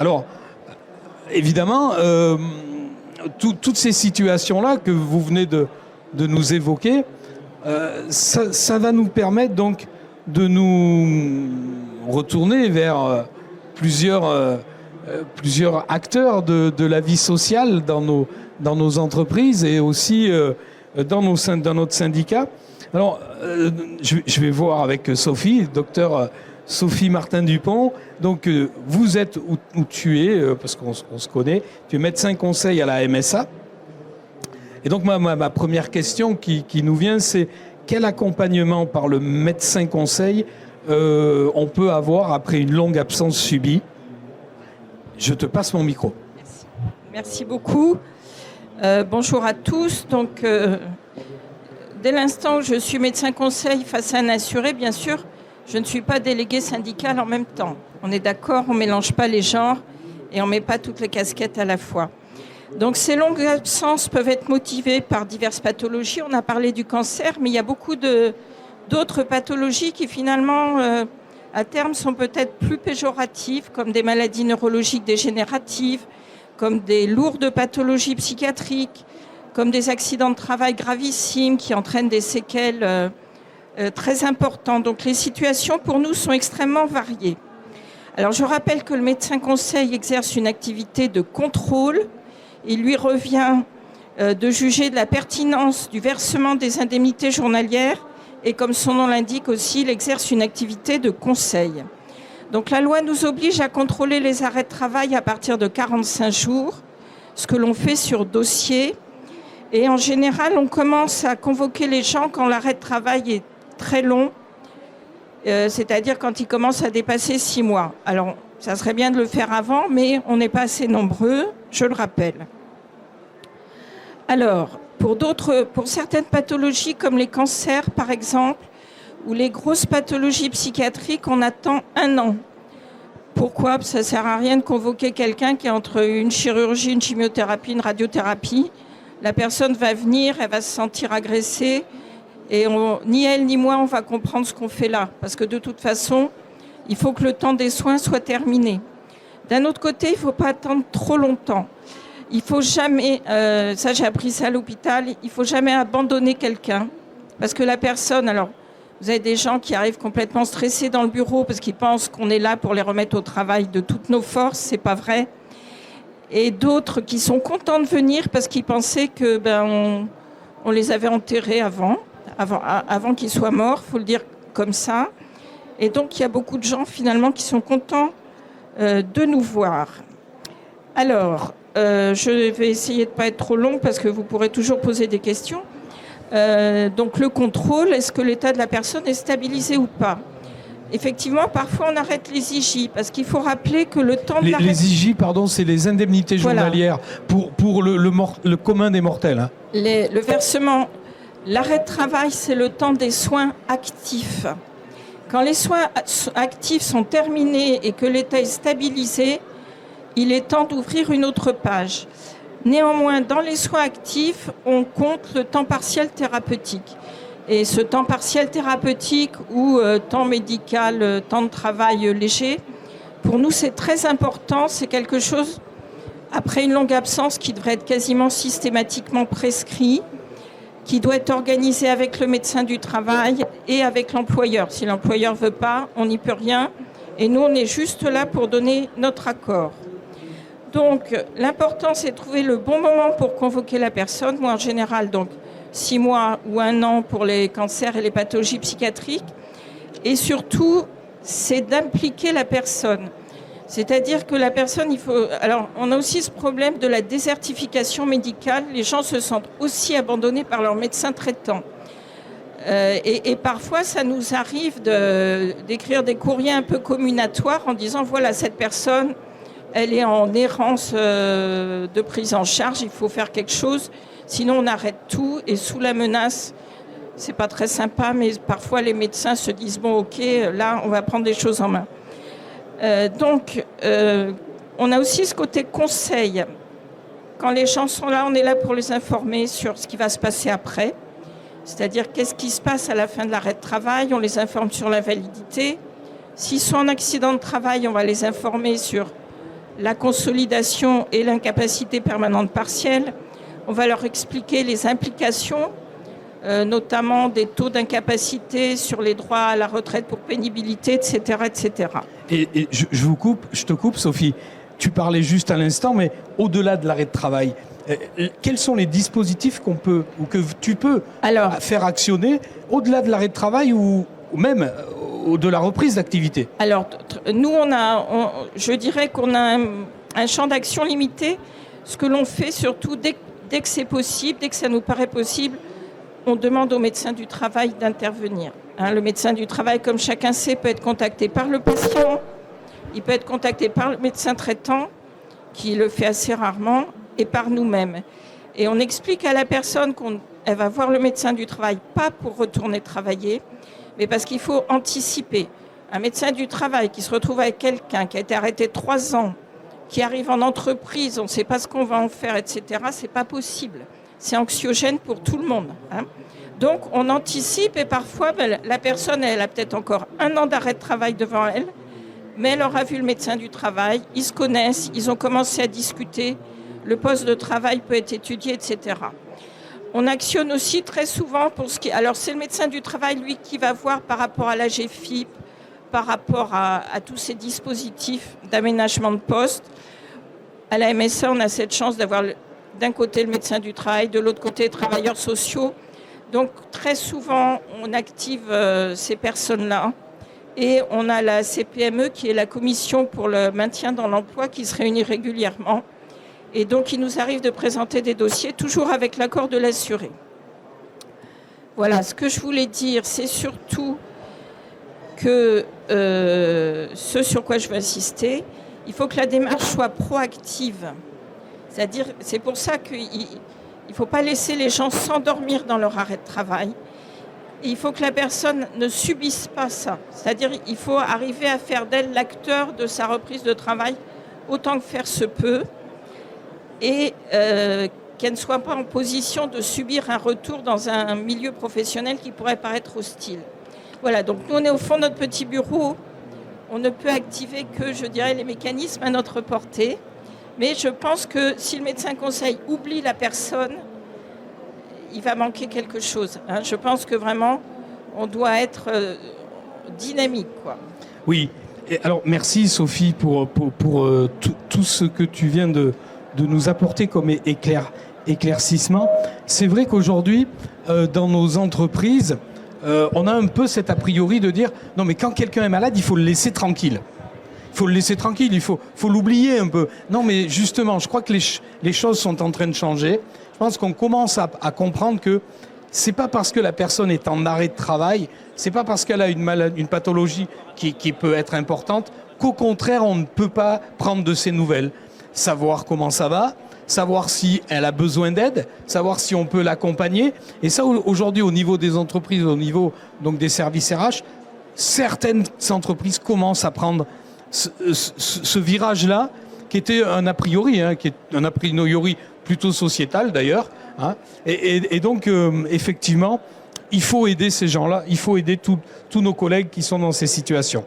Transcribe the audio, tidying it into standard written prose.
Alors, évidemment, toutes ces situations-là que vous venez de nous évoquer, ça va nous permettre donc de nous retourner vers plusieurs acteurs de la vie sociale dans nos entreprises et aussi dans notre syndicat. Alors, je vais voir avec Sophie, docteur Sophie Martin-Dupont. Donc, vous êtes où tu es, parce qu'on se connaît. Tu es médecin conseil à la MSA. Et donc, ma première question qui nous vient, c'est quel accompagnement par le médecin conseil on peut avoir après une longue absence subie? Je te passe mon micro. Merci beaucoup. Bonjour à tous. Donc, dès l'instant où je suis médecin conseil face à un assuré, bien sûr, je ne suis pas délégué syndical en même temps. On est d'accord, on ne mélange pas les genres et on ne met pas toutes les casquettes à la fois. Donc ces longues absences peuvent être motivées par diverses pathologies. On a parlé du cancer, mais il y a beaucoup d'autres pathologies qui finalement, à terme, sont peut-être plus péjoratives, comme des maladies neurologiques dégénératives, comme des lourdes pathologies psychiatriques, comme des accidents de travail gravissimes qui entraînent des séquelles très importantes. Donc les situations pour nous sont extrêmement variées. Alors je rappelle que le médecin conseil exerce une activité de contrôle. Il lui revient de juger de la pertinence du versement des indemnités journalières et comme son nom l'indique aussi, il exerce une activité de conseil. Donc la loi nous oblige à contrôler les arrêts de travail à partir de 45 jours, ce que l'on fait sur dossier. Et en général, on commence à convoquer les gens quand l'arrêt de travail est très long, c'est-à-dire quand il commence à dépasser 6 mois. Alors, ça serait bien de le faire avant, mais on n'est pas assez nombreux, je le rappelle. Alors, pour certaines pathologies comme les cancers, par exemple, ou les grosses pathologies psychiatriques, on attend 1 an. Pourquoi ? Parce que ça ne sert à rien de convoquer quelqu'un qui est entre une chirurgie, une chimiothérapie, une radiothérapie. La personne va venir, elle va se sentir agressée, et ni elle ni moi, on va comprendre ce qu'on fait là. Parce que de toute façon, il faut que le temps des soins soit terminé. D'un autre côté, il ne faut pas attendre trop longtemps. Il ne faut jamais, ça j'ai appris ça à l'hôpital, il ne faut jamais abandonner quelqu'un. Parce que la personne, alors vous avez des gens qui arrivent complètement stressés dans le bureau parce qu'ils pensent qu'on est là pour les remettre au travail de toutes nos forces, ce n'est pas vrai. Et d'autres qui sont contents de venir parce qu'ils pensaient que on les avait enterrés avant qu'ils soient morts, il faut le dire comme ça. Et donc, il y a beaucoup de gens, finalement, qui sont contents de nous voir. Alors, je vais essayer de ne pas être trop long parce que vous pourrez toujours poser des questions. Donc, le contrôle, est-ce que l'état de la personne est stabilisé ou pas ? Effectivement, parfois, on arrête les IJ parce qu'il faut rappeler que le temps de l'arrêt... Les IJ, pardon, c'est les indemnités journalières pour le commun des mortels. Hein. Le versement... L'arrêt de travail, c'est le temps des soins actifs. Quand les soins actifs sont terminés et que l'état est stabilisé, il est temps d'ouvrir une autre page. Néanmoins, dans les soins actifs, on compte le temps partiel thérapeutique. Et ce temps partiel thérapeutique ou temps médical, temps de travail léger, pour nous, c'est très important. C'est quelque chose, après une longue absence, qui devrait être quasiment systématiquement prescrit, qui doit être organisé avec le médecin du travail et avec l'employeur. Si l'employeur ne veut pas, on n'y peut rien. Et nous, on est juste là pour donner notre accord. Donc, l'important, c'est de trouver le bon moment pour convoquer la personne. Moi, en général, donc 6 mois ou 1 an pour les cancers et les pathologies psychiatriques. Et surtout, c'est d'impliquer la personne. C'est-à-dire que la personne, il faut... Alors, on a aussi ce problème de la désertification médicale. Les gens se sentent aussi abandonnés par leur médecin traitant. Et parfois, ça nous arrive d'écrire des courriers un peu communatoires en disant, voilà, cette personne, elle est en errance de prise en charge, il faut faire quelque chose, sinon on arrête tout. Et sous la menace, c'est pas très sympa, mais parfois les médecins se disent, bon, ok, là, on va prendre les choses en main. Donc, on a aussi ce côté conseil. Quand les gens sont là, on est là pour les informer sur ce qui va se passer après. C'est-à-dire qu'est-ce qui se passe à la fin de l'arrêt de travail, on les informe sur la validité. S'ils sont en accident de travail, on va les informer sur la consolidation et l'incapacité permanente partielle. On va leur expliquer les implications, notamment des taux d'incapacité sur les droits à la retraite pour pénibilité, etc. etc. Et je te coupe, Sophie. Tu parlais juste à l'instant, mais au-delà de l'arrêt de travail, quels sont les dispositifs qu'on peut ou que tu peux faire actionner au-delà de l'arrêt de travail ou même de la reprise d'activité? Alors, nous, je dirais qu'on a un champ d'action limité. Ce que l'on fait surtout, dès que c'est possible, dès que ça nous paraît possible, on demande au médecin du travail d'intervenir. Le médecin du travail, comme chacun sait, peut être contacté par le patient, il peut être contacté par le médecin traitant, qui le fait assez rarement, et par nous-mêmes. Et on explique à la personne qu'elle va voir le médecin du travail, pas pour retourner travailler, mais parce qu'il faut anticiper. Un médecin du travail qui se retrouve avec quelqu'un qui a été arrêté 3 ans, qui arrive en entreprise, on ne sait pas ce qu'on va en faire, etc., c'est pas possible. C'est anxiogène pour tout le monde. Donc on anticipe et parfois la personne, elle a peut-être encore 1 an d'arrêt de travail devant elle, mais elle aura vu le médecin du travail, ils se connaissent, ils ont commencé à discuter, le poste de travail peut être étudié, etc. On actionne aussi très souvent pour ce qui... Alors c'est le médecin du travail, lui, qui va voir par rapport à la GFIP, par rapport à tous ces dispositifs d'aménagement de poste. À la MSA, on a cette chance d'avoir d'un côté le médecin du travail, de l'autre côté les travailleurs sociaux. Donc très souvent, on active ces personnes-là. Et on a la CPME, qui est la commission pour le maintien dans l'emploi, qui se réunit régulièrement. Et donc, il nous arrive de présenter des dossiers, toujours avec l'accord de l'assuré. Voilà, ce que je voulais dire, c'est surtout que ce sur quoi je veux insister, il faut que la démarche soit proactive. C'est-à-dire, c'est pour ça qu'il ne faut pas laisser les gens s'endormir dans leur arrêt de travail. Et il faut que la personne ne subisse pas ça. C'est-à-dire, il faut arriver à faire d'elle l'acteur de sa reprise de travail autant que faire se peut. Et qu'elle ne soit pas en position de subir un retour dans un milieu professionnel qui pourrait paraître hostile. Voilà, donc nous on est au fond de notre petit bureau, on ne peut activer que, je dirais, les mécanismes à notre portée, mais je pense que si le médecin conseil oublie la personne, il va manquer quelque chose. Je pense que vraiment, on doit être dynamique, quoi. Oui, et alors merci Sophie pour tout ce que tu viens de nous apporter comme éclaircissement. C'est vrai qu'aujourd'hui, dans nos entreprises, on a un peu cet a priori de dire non mais quand quelqu'un est malade, il faut le laisser tranquille. Il faut le laisser tranquille, il faut l'oublier un peu. Non mais justement, je crois que les choses sont en train de changer. Je pense qu'on commence à comprendre que c'est pas parce que la personne est en arrêt de travail, c'est pas parce qu'elle a une pathologie qui peut être importante, qu'au contraire on ne peut pas prendre de ses nouvelles. Savoir comment ça va, savoir si elle a besoin d'aide, savoir si on peut l'accompagner. Et ça, aujourd'hui, au niveau des entreprises, au niveau donc des services RH, certaines entreprises commencent à prendre ce virage-là, qui était un a priori, qui est un a priori plutôt sociétal d'ailleurs. Et donc, effectivement, il faut aider ces gens-là, il faut aider tous nos collègues qui sont dans ces situations.